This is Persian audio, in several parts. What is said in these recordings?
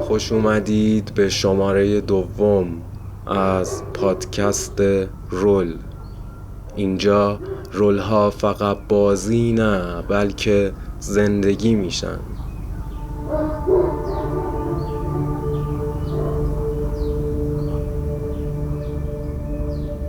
خوش اومدید به شماره دوم از پادکست رول. اینجا رول ها فقط بازی نه بلکه زندگی میشن.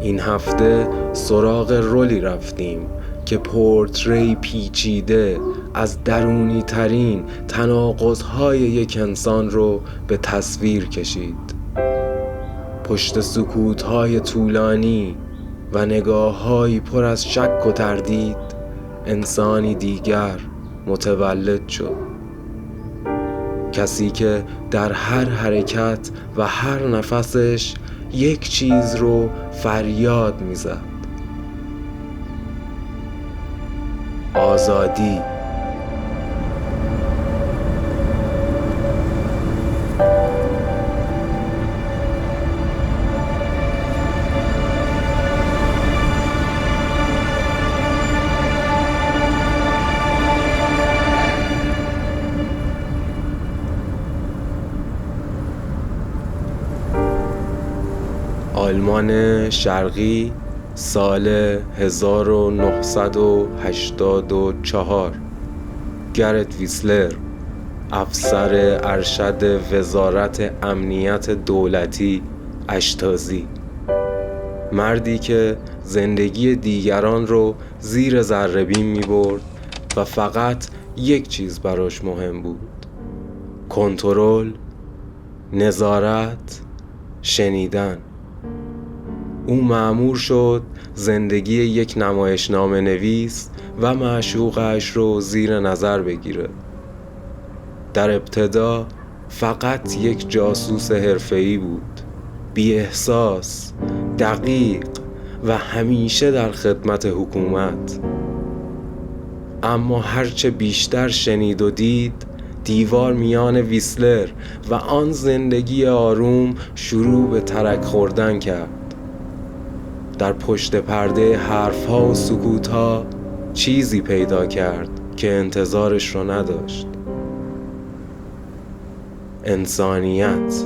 این هفته سراغ رولی رفتیم که پورتری پیچیده از درونی ترین تناقض‌های یک انسان رو به تصویر کشید. پشت سکوت‌های طولانی و نگاه‌هایی پر از شک و تردید، انسانی دیگر متولد شد. کسی که در هر حرکت و هر نفسش یک چیز رو فریاد می‌زد: آزادی. آلمان شرقی، سال 1984. گرت ویسلر، افسر ارشد وزارت امنیت دولتی اشتازی. مردی که زندگی دیگران رو زیر ذره‌بین می‌برد و فقط یک چیز براش مهم بود: کنترل، نظارت، شنیدن. او مأمور شد زندگی یک نمایشنامه نویس و معشوقش رو زیر نظر بگیره. در ابتدا فقط یک جاسوس حرفه‌ای بود، بی احساس، دقیق و همیشه در خدمت حکومت. اما هرچه بیشتر شنید و دید، دیوار میان ویسلر و آن زندگی آروم شروع به ترک خوردن کرد. در پشت پرده حرفها و سکوتها چیزی پیدا کرد که انتظارش رو نداشت: انسانیت.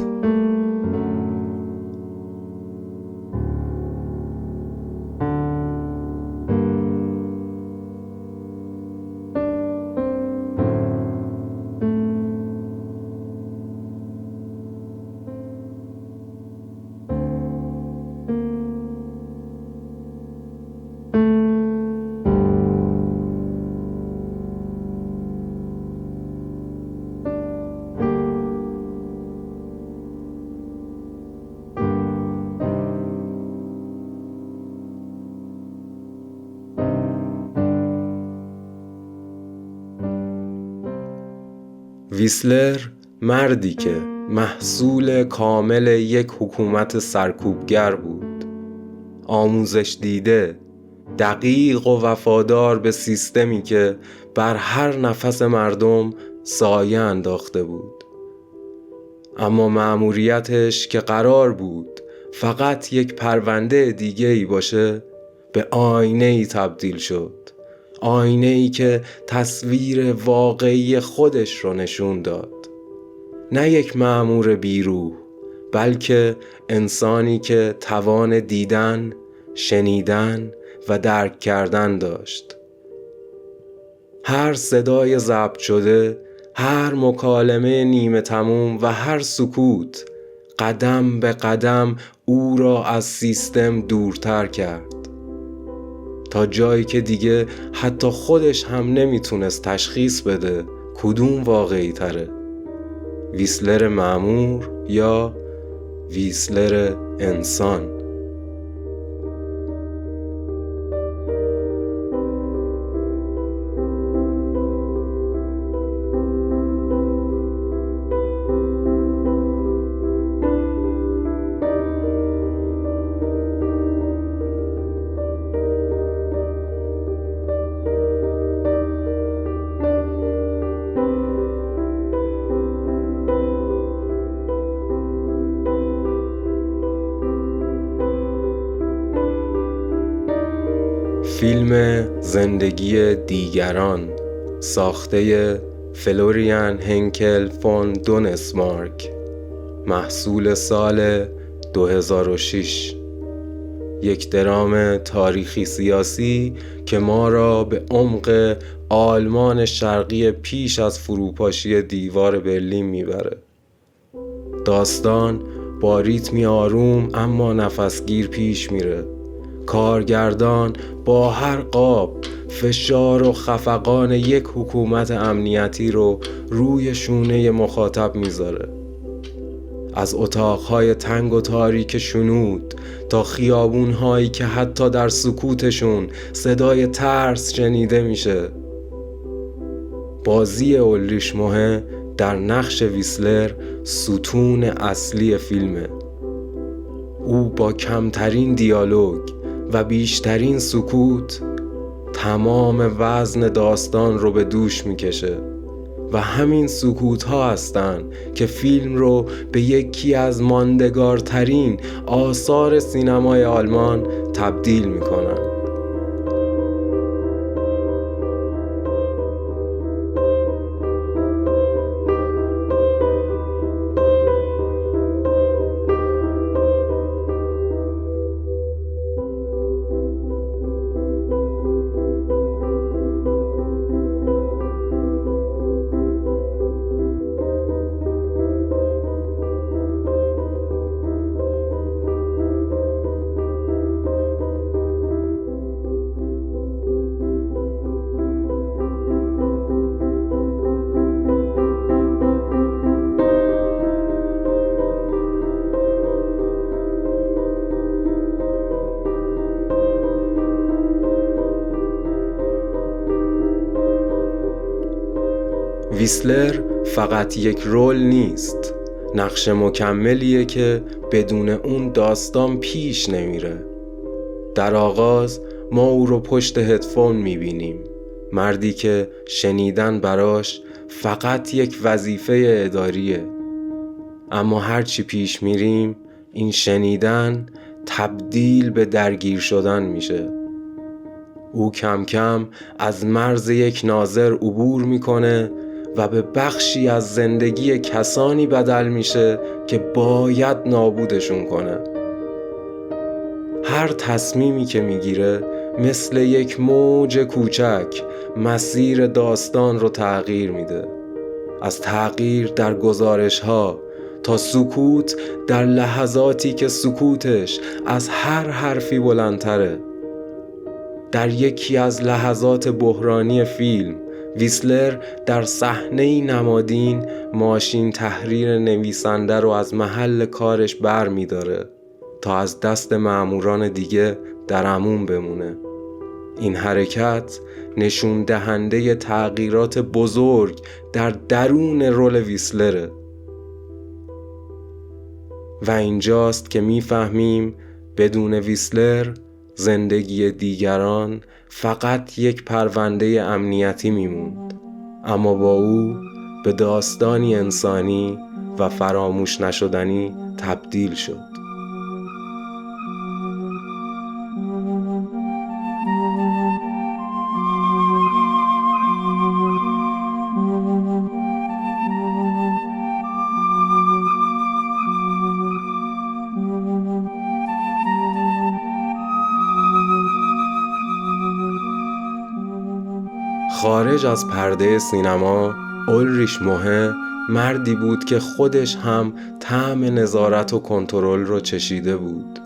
ویسلر، مردی که محصول کامل یک حکومت سرکوبگر بود، آموزش دیده، دقیق و وفادار به سیستمی که بر هر نفس مردم سایه انداخته بود. اما مأموریتش که قرار بود فقط یک پرونده دیگه ای باشه، به آینه ای تبدیل شد. آینه ای که تصویر واقعی خودش رو نشون داد. نه یک مأمور بیروح، بلکه انسانی که توان دیدن، شنیدن و درک کردن داشت. هر صدای ضبط شده، هر مکالمه نیمه تموم و هر سکوت، قدم به قدم او را از سیستم دورتر کرد، تا جایی که دیگه حتی خودش هم نمیتونست تشخیص بده کدوم واقعی تره: ویسلر مأمور یا ویسلر انسان. فیلم زندگی دیگران ساخته فلوریان هنکل فون دونسمارک، محصول سال 2006. یک درام تاریخی سیاسی که ما را به عمق آلمان شرقی پیش از فروپاشی دیوار برلین میبره. داستان با ریتمی آروم اما نفسگیر پیش میره. کارگردان با هر قاب فشار و خفقان یک حکومت امنیتی رو روی شونه مخاطب میذاره. از اتاقهای تنگ و تاریک شنود تا خیابونهایی که حتی در سکوتشون صدای ترس شنیده میشه. بازی اولریش موهه در نقش ویسلر ستون اصلی فیلمه. او با کمترین دیالوگ و بیشترین سکوت تمام وزن داستان رو به دوش میکشه و همین سکوت ها هستن که فیلم رو به یکی از ماندگارترین آثار سینمای آلمان تبدیل میکنن. ویسلر فقط یک رول نیست، نقش مکملیه که بدون اون داستان پیش نمیره. در آغاز ما او رو پشت هدفون میبینیم، مردی که شنیدن براش فقط یک وظیفه اداریه. اما هرچی پیش میریم این شنیدن تبدیل به درگیر شدن میشه. او کم کم از مرز یک ناظر عبور میکنه و به بخشی از زندگی کسانی بدل میشه که باید نابودشون کنه. هر تصمیمی که میگیره مثل یک موج کوچک مسیر داستان رو تغییر میده. از تغییر در گزارش‌ها تا سکوت در لحظاتی که سکوتش از هر حرفی بلندتره. در یکی از لحظات بحرانی فیلم ویسلر در صحنه‌ای نمادین ماشین تحریر نویسنده رو از محل کارش بر می‌داره تا از دست مأموران دیگه در امان بمونه. این حرکت نشون دهنده تغییرات بزرگ در درون رول ویسلره و اینجاست که میفهمیم بدون ویسلر زندگی دیگران فقط یک پرونده امنیتی میموند، اما با او به داستانی انسانی و فراموش نشدنی تبدیل شد. خارج از پرده سینما اولریش موهه مردی بود که خودش هم طعم نظارت و کنترل رو چشیده بود.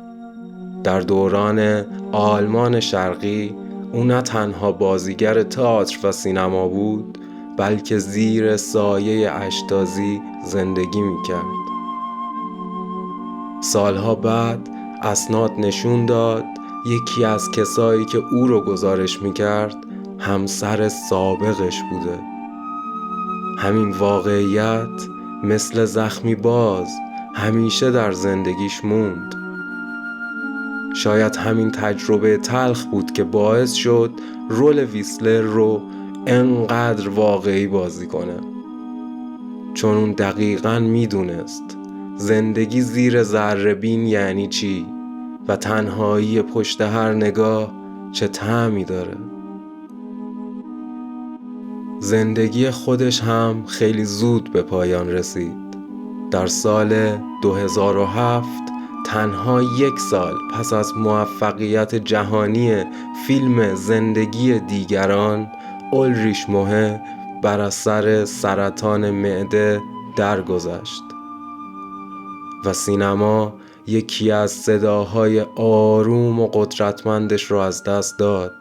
در دوران آلمان شرقی او نه تنها بازیگر تئاتر و سینما بود، بلکه زیر سایه اشتازی زندگی میکرد. سالها بعد اسناد نشون داد یکی از کسایی که او رو گزارش میکرد همسر سابقش بوده. همین واقعیت مثل زخمی باز همیشه در زندگیش موند. شاید همین تجربه تلخ بود که باعث شد رول ویسلر رو انقدر واقعی بازی کنه، چون اون دقیقاً میدونست زندگی زیر ذره‌بین یعنی چی و تنهایی پشت هر نگاه چه طعمی داره. زندگی خودش هم خیلی زود به پایان رسید. در سال 2007 تنها 1 سال پس از موفقیت جهانی فیلم زندگی دیگران، اولریش موهه بر اثر سرطان معده درگذشت و سینما یکی از صداهای آروم و قدرتمندش را از دست داد.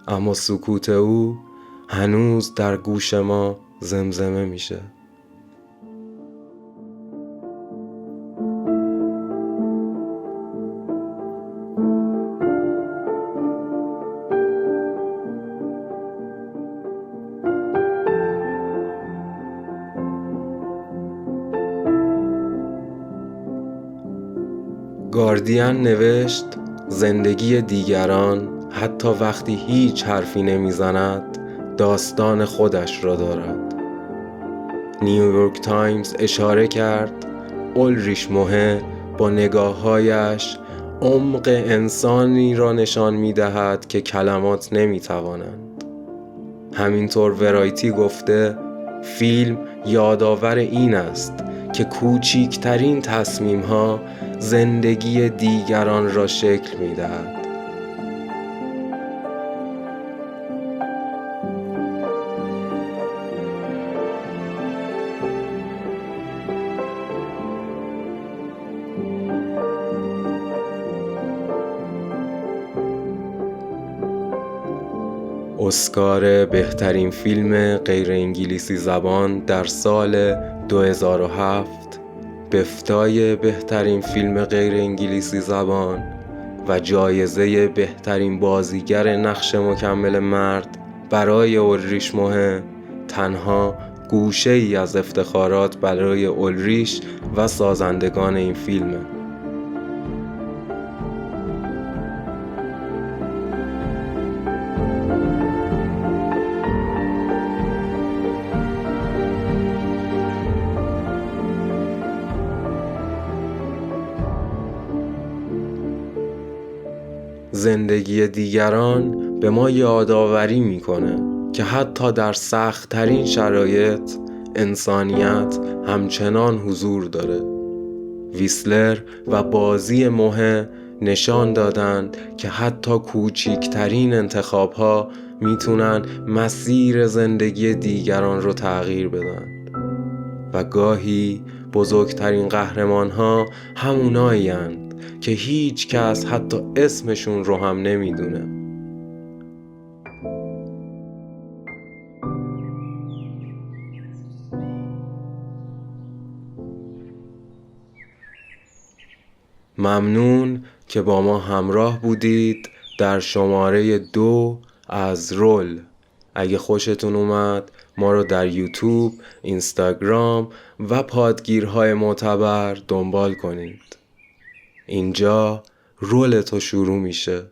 اما سکوت او هنوز در گوش ما زمزمه میشه. گاردین نوشت زندگی دیگران حتی وقتی هیچ حرفی نمیزند داستان خودش را دارد. نیویورک تایمز اشاره کرد اولریش موهه با نگاه‌هایش عمق انسانی را نشان می‌دهد که کلمات نمی‌توانند. همینطور ورایتی گفته فیلم یادآور این است که کوچکترین تصمیم‌ها زندگی دیگران را شکل می‌دهد. اسکار بهترین فیلم غیر انگلیسی زبان در سال 2007، بفتای بهترین فیلم غیر انگلیسی زبان و جایزه بهترین بازیگر نقش مکمل مرد برای اولریش موهه تنها گوشه ای از افتخارات برای اولریش و سازندگان این فیلمه. زندگی دیگران به ما یادآوری میکنه که حتی در سخت‌ترین شرایط انسانیت همچنان حضور داره. ویسلر و بازی موهه نشان دادند که حتی کوچکترین انتخاب‌ها میتونن مسیر زندگی دیگران رو تغییر بدن و گاهی بزرگترین قهرمان‌ها همونایی‌اند که هیچ کس حتی اسمشون رو هم نمیدونه. ممنون که با ما همراه بودید در شماره 2 از رول. اگه خوشتون اومد ما رو در یوتیوب، اینستاگرام و پادگیرهای معتبر دنبال کنید. اینجا رول تو شروع میشه.